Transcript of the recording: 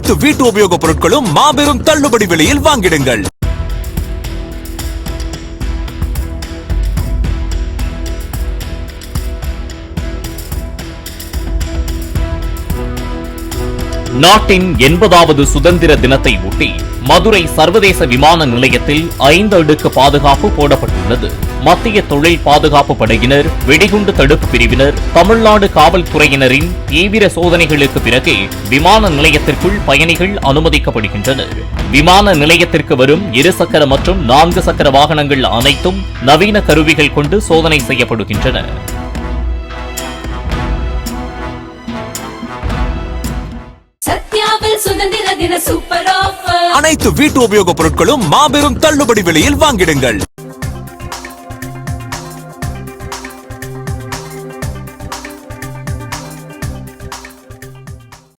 அனைத்து வீட்டு உபயோகப் பொருட்களும் மாபெரும் தள்ளுபடி விலையில் வாங்கிடுங்கள். நாட்டின் 80வது சுதந்திர தினத்தை ஒட்டி மதுரை சர்வதேச விமான நிலையத்தில் 5 அடுக்கு பாதுகாப்பு போடப்பட்டுள்ளது. மத்திய தொழில் பாதுகாப்பு படையினர், வெடிகுண்டு தடுப்பு பிரிவினர், தமிழ்நாடு காவல்துறையினரின் தீவிர சோதனைகளுக்கு பிறகே விமான நிலையத்திற்குள் பயணிகள் அனுமதிக்கப்படுகின்றனர். விமான நிலையத்திற்கு வரும் 2 சக்கர மற்றும் 4 சக்கர வாகனங்கள் அனைத்தும் நவீன கருவிகள் கொண்டு சோதனை செய்யப்படுகின்றன. அனைத்து வீட்டு உபயோகப் பொருட்களும் மாபெரும் தள்ளுபடி விலையில் வாங்கிடுங்கள்.